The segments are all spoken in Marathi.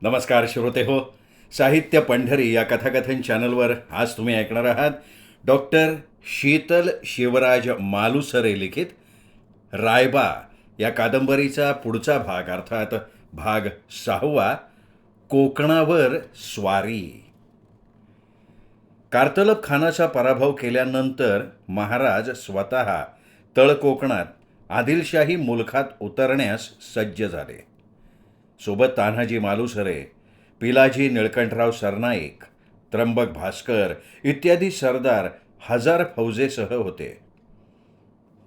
नमस्कार श्रोते हो. साहित्य पंढरी या कथाकथन चॅनलवर आज तुम्ही ऐकणार आहात डॉक्टर शीतल शिवराज मालुसरे लिखित रायबा या कादंबरीचा पुढचा भाग, अर्थात भाग 6, कोकणावर स्वारी. कार्तलब खानाचा पराभव केल्यानंतर महाराज स्वतः तळ कोकणात आदिलशाही मुलखात उतरण्यास सज्ज झाले. सोबत तान्हाजी मालुसरे, पिलाजी निळकंठराव सरनाईक, त्र्यंबक भास्कर इत्यादी सरदार हजार फौजेसह होते.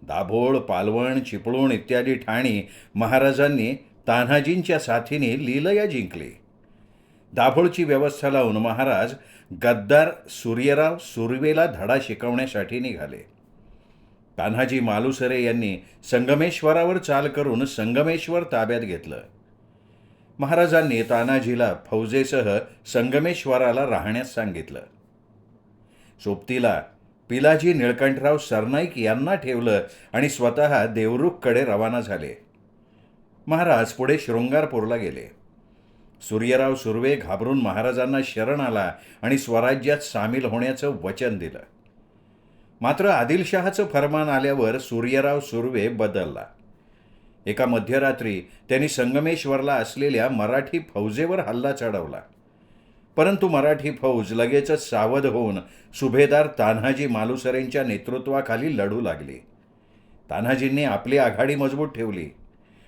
दाभोळ, पालवण, चिपळूण इत्यादी ठाणी महाराजांनी तान्हाजींच्या साथीने लीलया जिंकली. दाभोळची व्यवस्था लावून महाराज गद्दार सूर्यराव सुर्वेला धडा शिकवण्यासाठी निघाले. तान्हाजी मालुसरे यांनी संगमेश्वरावर चाल करून संगमेश्वर ताब्यात घेतलं. महाराजांनी तान्हाजीला फौजेसह संगमेश्वराला राहण्यास सांगितलं. सोबतीला पिलाजी निळकंठराव सरनाईक यांना ठेवलं आणि स्वतः देवरुखकडे रवाना झाले. महाराज पुढे शृंगारपूरला गेले. सूर्यराव सुर्वे घाबरून महाराजांना शरण आला आणि स्वराज्यात सामील होण्याचं वचन दिलं. मात्र आदिलशहाचं फरमान आल्यावर सूर्यराव सुर्वे बदलला. एका मध्यरात्री त्यांनी संगमेश्वरला असलेल्या मराठी फौजेवर हल्ला चढवला. परंतु मराठी फौज लगेचच सावध होऊन सुभेदार तान्हाजी मालुसरेंच्या नेतृत्वाखाली लढू लागली. तान्हाजींनी आपली आघाडी मजबूत ठेवली.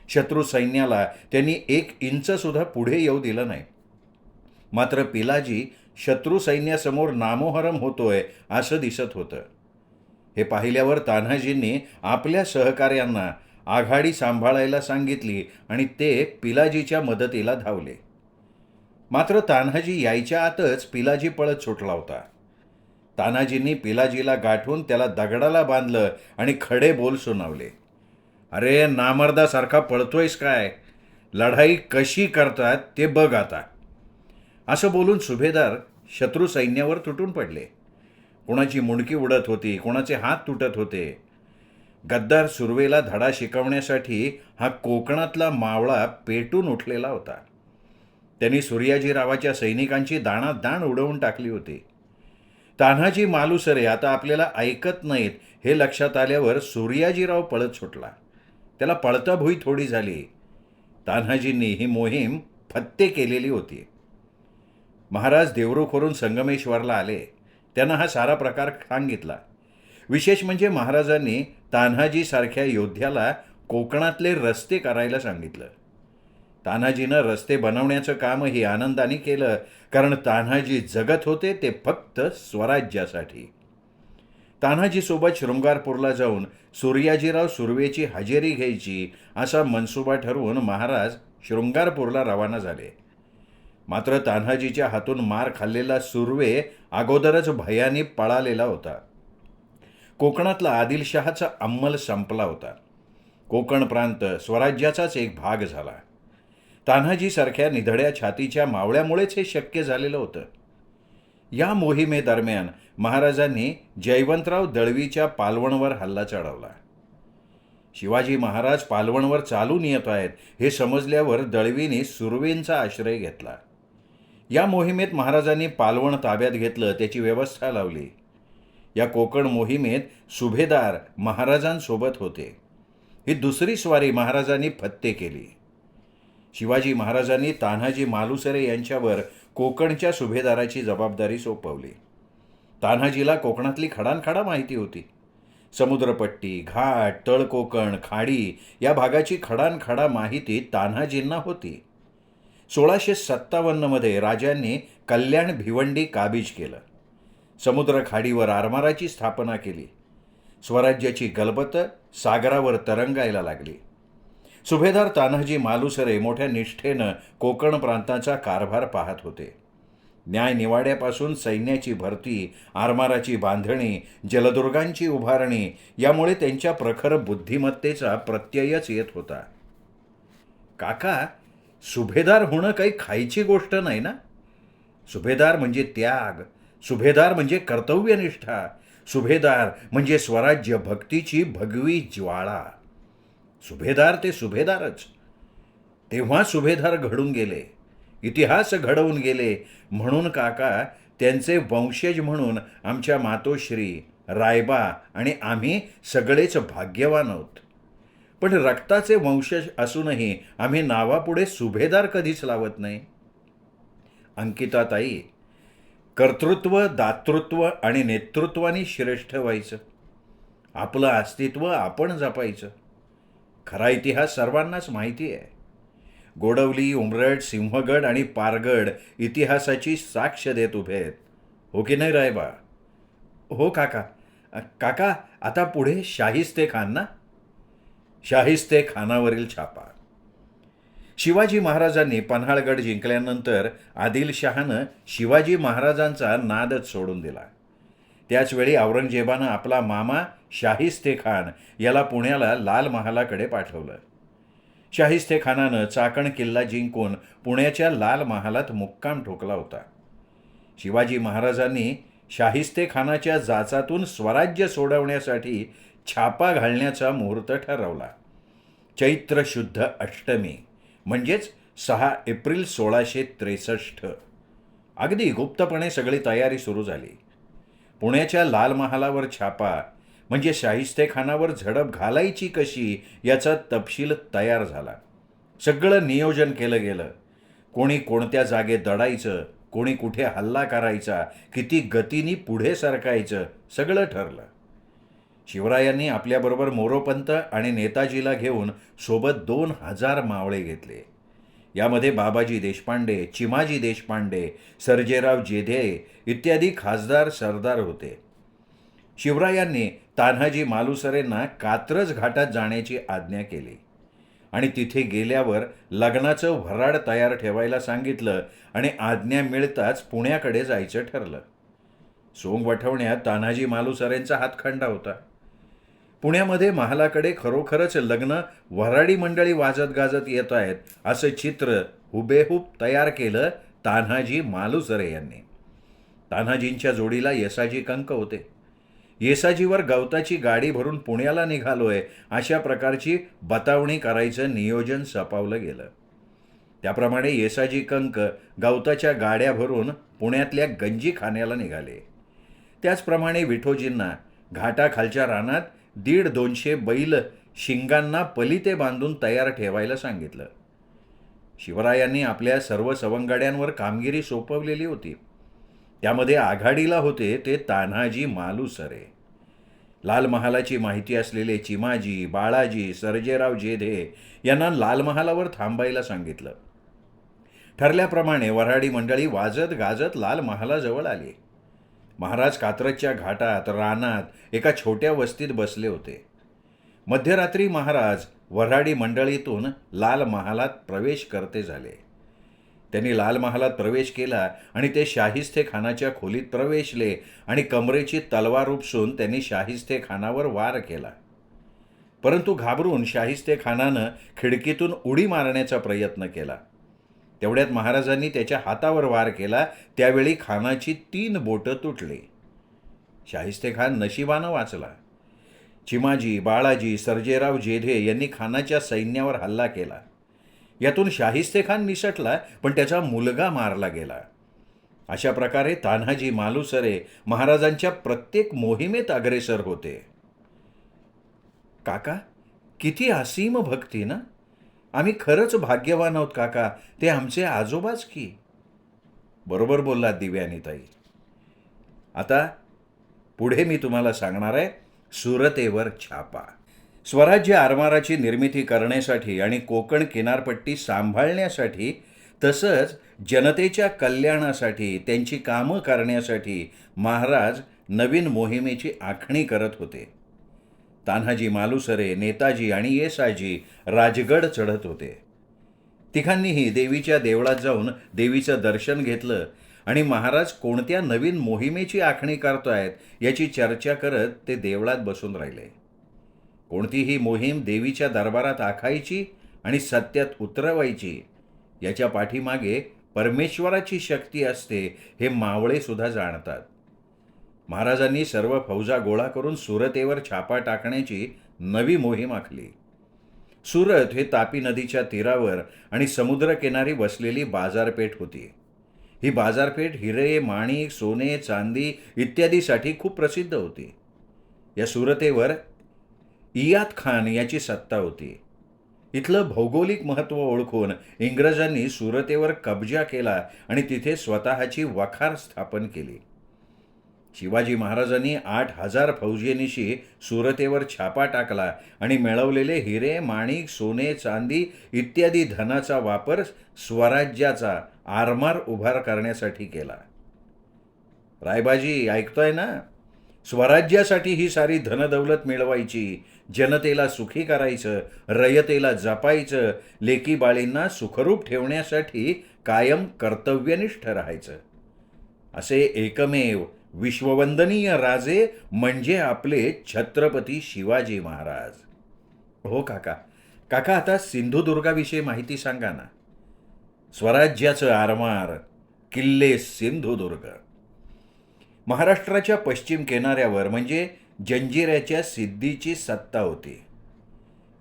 शत्रू सैन्याला त्यांनी 1 इंचसुद्धा पुढे येऊ दिलं नाही. मात्र पिलाजी शत्रू सैन्यासमोर नामोहरम होतोय असं दिसत होतं. हे पाहिल्यावर तान्हाजींनी आपल्या सहकार्यांना आघाडी सांभाळायला सांगितली आणि ते पिलाजीच्या मदतीला धावले. मात्र तान्हाजी यायच्या आतच पिलाजी पळत सुटला होता. तान्हाजींनी पिलाजीला गाठून त्याला दगडाला बांधलं आणि खडे बोल सुनावले. अरे नामर्दासारखा पळतोयस काय? लढाई कशी करतात ते बघ आता. असं बोलून सुभेदार शत्रू सैन्यावर तुटून पडले. कोणाची मुंडकी उडत होती, कोणाचे हात तुटत होते. गद्दार सुर्वेला धडा शिकवण्यासाठी हा कोकणातला मावळा पेटून उठलेला होता. त्यांनी सूर्याजीरावाच्या सैनिकांची दाणादाण उडवून टाकली होती. तान्हाजी मालुसरे आता आपल्याला ऐकत नाहीत हे लक्षात आल्यावर सूर्याजीराव पळत सुटला. त्याला पळता भुई थोडी झाली. तान्हाजींनी ही मोहीम फत्ते केलेली होती. महाराज देवरुखवरून संगमेश्वरला आले. त्यांना हा सारा प्रकार सांगितला. विशेष म्हणजे महाराजांनी तान्हाजीसारख्या योद्ध्याला कोकणातले रस्ते करायला सांगितलं. तान्हाजीनं रस्ते बनवण्याचं कामही आनंदाने केलं, कारण तान्हाजी जगत होते ते फक्त स्वराज्यासाठी. तान्हाजीसोबत शृंगारपूरला जाऊन सूर्याजीराव सुर्वेची हजेरी घ्यायची असा मनसुबा ठरवून महाराज शृंगारपूरला रवाना झाले. मात्र तान्हाजीच्या हातून मार खाल्लेला सुर्वे अगोदरच भयाने पळालेला होता. कोकणातला आदिलशहाचा अंमल संपला होता. कोकण प्रांत स्वराज्याचाच एक भाग झाला. तान्हाजीसारख्या निधड्या छातीच्या मावळ्यामुळेच हे शक्य झालेलं होतं. या मोहिमेदरम्यान महाराजांनी जयवंतराव दळवीच्या पालवणवर हल्ला चढवला. शिवाजी महाराज पालवणवर चालून येत आहेत हे समजल्यावर दळवीने सुर्वेंचा आश्रय घेतला. या मोहिमेत महाराजांनी पालवण ताब्यात घेतलं, त्याची व्यवस्था लावली. या कोकण मोहिमेत सुभेदार महाराजांसोबत होते. ही दुसरी स्वारी महाराजांनी फत्ते केली. शिवाजी महाराजांनी तान्हाजी मालुसरे यांच्यावर कोकणच्या सुभेदाराची जबाबदारी सोपवली. तान्हाजीला कोकणातली खडानखाडा माहिती होती. समुद्रपट्टी, घाट, तळकोकण, खाडी या भागाची खडानखाडा माहिती तान्हाजींना होती. 1657मध्ये राजांनी कल्याण भिवंडी काबीज केलं. समुद्र खाडीवर आरमाराची स्थापना केली. स्वराज्याची गलबत सागरावर तरंगायला लागली. सुभेदार तान्हाजी मालुसरे मोठ्या निष्ठेनं कोकण प्रांताचा कारभार पाहत होते. न्यायनिवाड्यापासून सैन्याची भरती, आरमाराची बांधणी, जलदुर्गांची उभारणी यामुळे त्यांच्या प्रखर बुद्धिमत्तेचा प्रत्ययच येत होता. काका, सुभेदार होणं काही खायची गोष्ट नाही ना. सुभेदार म्हणजे त्याग, सुभेदार म्हणजे कर्तव्यनिष्ठा, सुभेदार म्हणजे स्वराज्य भक्तीची भगवी ज्वाळा. सुभेदार ते सुभेदारच. तेव्हा सुभेदार घडून गेले. इतिहास घडवून गेले म्हणून काका त्यांचे वंशज म्हणून आमच्या मातोश्री, रायबा आणि आम्ही सगळेच भाग्यवान आहोत. पण रक्ताचे वंशज असूनही आम्ही नावापुढे सुभेदार कधीच लावत नाही. अंकिताताई, कर्तृत्व, दातृत्व आणि नेतृत्वाने श्रेष्ठ व्हायचं. आपलं अस्तित्व आपण जपायचं. खरा इतिहास सर्वांनाच माहिती आहे. गोडवली, उमरड, सिंहगड आणि पारगड इतिहासाची साक्ष देत उभे आहेत. हो की नाही रायबा? हो काका. काका, आता पुढे शाहिस्ते खान ना? शाहिस्ते खानावरील छापा. शिवाजी महाराजांनी पन्हाळगड जिंकल्यानंतर आदिलशहानं शिवाजी महाराजांचा नादच सोडून दिला. त्याचवेळी औरंगजेबानं आपला मामा शाहिस्ते खान याला पुण्याला लाल महालाकडे पाठवलं. शाहिस्ते खानानं चाकण किल्ला जिंकून पुण्याच्या लाल महालात मुक्काम ठोकला होता. शिवाजी महाराजांनी शाहिस्ते खानाच्या जाचातून स्वराज्य सोडवण्यासाठी छापा घालण्याचा मुहूर्त ठरवला. चैत्र शुद्ध अष्टमी म्हणजेच 6 एप्रिल 1663. अगदी गुप्तपणे सगळी तयारी सुरू झाली. पुण्याच्या लाल महालावर छापा म्हणजे शाहिस्ते खानावर झडप घालायची कशी याचा तपशील तयार झाला. सगळं नियोजन केलं गेलं. कोणी कोणत्या जागेत दडायचं, कोणी कुठे हल्ला करायचा, किती गतीने पुढे सरकायचं, सगळं ठरलं. शिवरायांनी आपल्याबरोबर मोरोपंत आणि नेताजीला घेऊन सोबत 2000 मावळे घेतले. यामध्ये बाबाजी देशपांडे, चिमाजी देशपांडे, सर्जेराव जेधे इत्यादी खासदार सरदार होते. शिवरायांनी तान्हाजी मालुसरेंना कात्रज घाटात जाण्याची आज्ञा केली आणि तिथे गेल्यावर लग्नाचं व्हराड तयार ठेवायला सांगितलं आणि आज्ञा मिळताच पुण्याकडे जायचं ठरलं. सोंग वठवण्यात तान्हाजी मालुसरेंचा हातखंडा होता. पुण्यामध्ये महालाकडे खरोखरच लग्न वऱ्हाडी मंडळी वाजत गाजत येत आहेत असं चित्र हुबेहूब तयार केलं तान्हाजी मालुसरे यांनी. तान्हाजींच्या जोडीला येसाजी कंक होते. येसाजीवर गवताची गाडी भरून पुण्याला निघालोय अशा प्रकारची बतावणी करायचं नियोजन सपावलं गेलं. त्याप्रमाणे येसाजी कंक गवताच्या गाड्या भरून पुण्यातल्या गंजीखान्याला निघाले. त्याचप्रमाणे विठोजींना घाटाखालच्या रानात 150-200 बैल शिंगांना पलिते बांधून तयार ठेवायला सांगितलं. शिवरायांनी आपल्या सर्व सवंगड्यांवर कामगिरी सोपवलेली होती. त्यामध्ये आघाडीला होते ते तान्हाजी मालुसरे. लाल महालाची माहिती असलेले चिमाजी, बाळाजी, सर्जेराव जेधे यांना लाल महालावर थांबायला सांगितलं. ठरल्याप्रमाणे वऱ्हाडी मंडळी वाजत गाजत लाल महालाजवळ आली. महाराज कात्रजच्या घाटात रानात एका छोट्या वस्तीत बसले होते. मध्यरात्री महाराज वऱ्हाडी मंडळीतून लाल महालात प्रवेश करते झाले. त्यांनी लाल महालात प्रवेश केला आणि ते शाहिस्ते खानाच्या खोलीत प्रवेशले आणि कमरेची तलवार उपसून त्यांनी शाहिस्ते खानावर वार केला. परंतु घाबरून शाहिस्ते खानानं खिडकीतून उडी मारण्याचा प्रयत्न केला. तेवढ्यात महाराजांनी त्याच्या हातावर वार केला. त्यावेळी खानाची 3 बोटं तुटली. शाहिस्ते खान नशिबानं वाचला. चिमाजी, बाळाजी, सर्जेराव जेधे यांनी खानाच्या सैन्यावर हल्ला केला. यातून शाहिस्ते खान निसटला, पण त्याचा मुलगा मारला गेला. अशा प्रकारे तान्हाजी मालुसरे महाराजांच्या प्रत्येक मोहिमेत अग्रेसर होते. काका, किती असीम भक्ती ना. आम्ही खरंच भाग्यवान आहोत काका. ते आमचे आजोबाच की. बरोबर बोललात दिव्यानीताई. आता पुढे मी तुम्हाला सांगणार आहे सुरतेवर छापा. स्वराज्य आरमाराची निर्मिती करण्यासाठी आणि कोकण किनारपट्टी सांभाळण्यासाठी तसंच जनतेच्या कल्याणासाठी त्यांची कामं करण्यासाठी महाराज नवीन मोहिमेची आखणी करत होते. तान्हाजी मालुसरे, नेताजी आणि येसाजी राजगड चढत होते. तिघांनीही देवीच्या देवळात जाऊन देवीचं दर्शन घेतलं आणि महाराज कोणत्या नवीन मोहिमेची आखणी करतायत याची चर्चा करत ते देवळात बसून राहिले. कोणतीही मोहीम देवीच्या दरबारात आखायची आणि सत्यात उतरवायची याच्या पाठीमागे परमेश्वराची शक्ती असते हे मावळे सुद्धा जाणतात. महाराजांनी सर्व फौजा गोळा करून सुरतेवर छापा टाकण्याची नवी मोहीम आखली. सुरत हे तापी नदीच्या तीरावर आणि समुद्रकिनारी वसलेली बाजारपेठ होती. ही बाजारपेठ हिरे, माणिक, सोने, चांदी इत्यादीसाठी खूप प्रसिद्ध होती. या सुरतेवर इयाद खान याची सत्ता होती. इथलं भौगोलिक महत्त्व ओळखून इंग्रजांनी सुरतेवर कब्जा केला आणि तिथे स्वतःची वखार स्थापन केली. शिवाजी महाराजांनी 8,000 फौजेनिशी सुरतेवर छापा टाकला आणि मिळवलेले हिरे, माणिक, सोने, चांदी इत्यादी धनाचा वापर स्वराज्याचा आरमार उभा करण्यासाठी केला. रायबाजी ऐकतोय ना? स्वराज्यासाठी ही सारी धनदौलत मिळवायची, जनतेला सुखी करायचं, रयतेला जपायचं, लेकीबाळींना सुखरूप ठेवण्यासाठी कायम कर्तव्यनिष्ठ राहायचं. असे एकमेव विश्ववंदनीय राजे म्हणजे आपले छत्रपती शिवाजी महाराज. हो काका, काका आता सिंधुदुर्गाविषयी माहिती सांगा ना. स्वराज्याचं आरमार, किल्ले सिंधुदुर्ग. महाराष्ट्राच्या पश्चिम किनाऱ्यावर म्हणजे जंजिऱ्याच्या सिद्धीची सत्ता होती.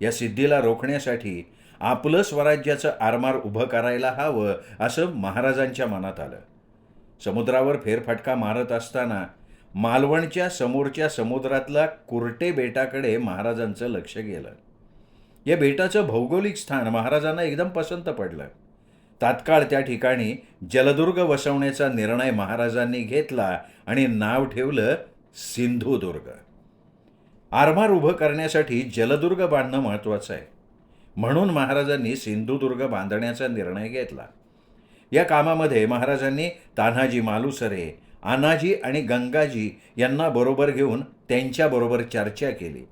या सिद्धीला रोखण्यासाठी आपलं स्वराज्याचं आरमार उभं करायला हवं असं महाराजांच्या मनात आलं. समुद्रावर फेरफटका मारत असताना मालवणच्या समोरच्या समुद्रातल्या कुर्टे बेटाकडे महाराजांचं लक्ष गेलं. या बेटाचं भौगोलिक स्थान महाराजांना एकदम पसंत पडलं. तात्काळ त्या ठिकाणी जलदुर्ग वसवण्याचा निर्णय महाराजांनी घेतला आणि नाव ठेवलं सिंधुदुर्ग. आरमार उभं करण्यासाठी जलदुर्ग बांधणं महत्त्वाचं आहे, म्हणून महाराजांनी सिंधुदुर्ग बांधण्याचा निर्णय घेतला. या कामामध्ये महाराजांनी तान्हाजी मालुसरे, आनाजी आणि गंगाजी यांना बरोबर घेऊन त्यांच्याबरोबर चर्चा केली.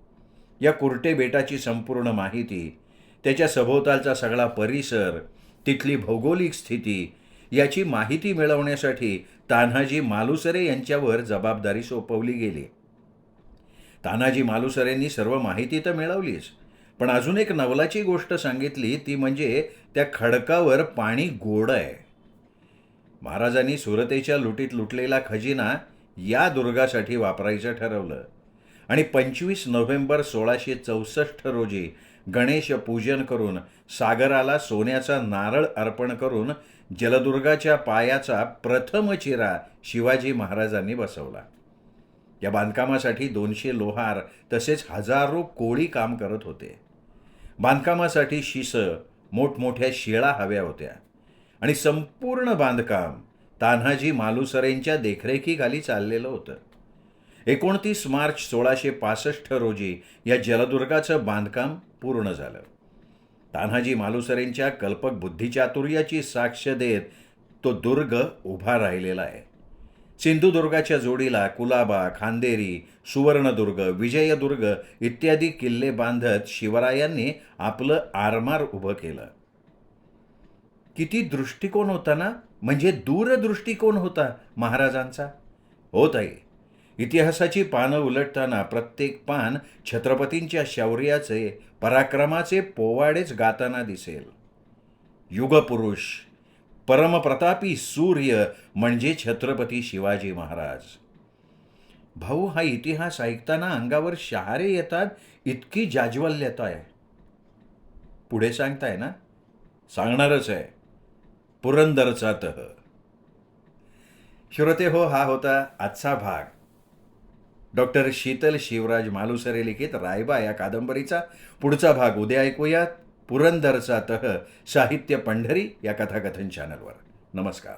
या कुर्टे बेटाची संपूर्ण माहिती, त्याच्या सभोवतालचा सगळा परिसर, तिथली भौगोलिक स्थिती याची माहिती मिळवण्यासाठी तान्हाजी मालुसरे यांच्यावर जबाबदारी सोपवली गेली. तान्हाजी मालुसरेंनी सर्व माहिती तर मिळवलीच, पण अजून एक नवलाची गोष्ट सांगितली, ती म्हणजे त्या खडकावर पाणी गोड आहे. महाराजांनी सुरतेच्या लुटीत लुटलेला खजिना या दुर्गासाठी वापरायचं ठरवलं आणि 25 नोव्हेंबर 1664 रोजी गणेश पूजन करून सागराला सोन्याचा नारळ अर्पण करून जलदुर्गाच्या पायाचा प्रथम चिरा शिवाजी महाराजांनी बसवला. या बांधकामासाठी 200 लोहार तसेच हजारो कोळी काम करत होते. बांधकामासाठी शिसं, मोठमोठ्या शिळा हव्या होत्या आणि संपूर्ण बांधकाम तान्हाजी मालुसरेंच्या देखरेखीखाली चाललेलं होतं. 29 मार्च 1665 रोजी या जलदुर्गाचं बांधकाम पूर्ण झालं. तान्हाजी मालुसरेंच्या कल्पक बुद्धिचातुर्याची साक्ष देत तो दुर्ग उभा राहिलेला आहे. सिंधुदुर्गाच्या जोडीला कुलाबा, खांदेरी, सुवर्णदुर्ग, विजयदुर्ग इत्यादी किल्ले बांधत शिवरायांनी आपलं आरमार उभं केलं. किती दृष्टिकोन होता ना, म्हणजे दूरदृष्टिकोन होता महाराजांचा. हो ताई, इतिहासाची पानं उलटताना प्रत्येक पान छत्रपतींच्या शौर्याचे, पराक्रमाचे पोवाडेच गाताना दिसेल. युगपुरुष, परमप्रतापी सूर्य म्हणजे छत्रपती शिवाजी महाराज. भाऊ, हा इतिहास ऐकताना अंगावर शहारे येतात, इतकी जाज्वल्यता आहे. पुढे सांगताय ना? सांगणारच आहे. पुरंदरचा तह. श्रोते हो, हा होता आजचा भाग डॉक्टर शीतल शिवराज मालुसरे लिखित रायबा या कादंबरीचा. पुढचा भाग उद्या ऐकूयात. पुरंदरचा तह, साहित्य पंढरी या कथाकथन चॅनलवर. नमस्कार.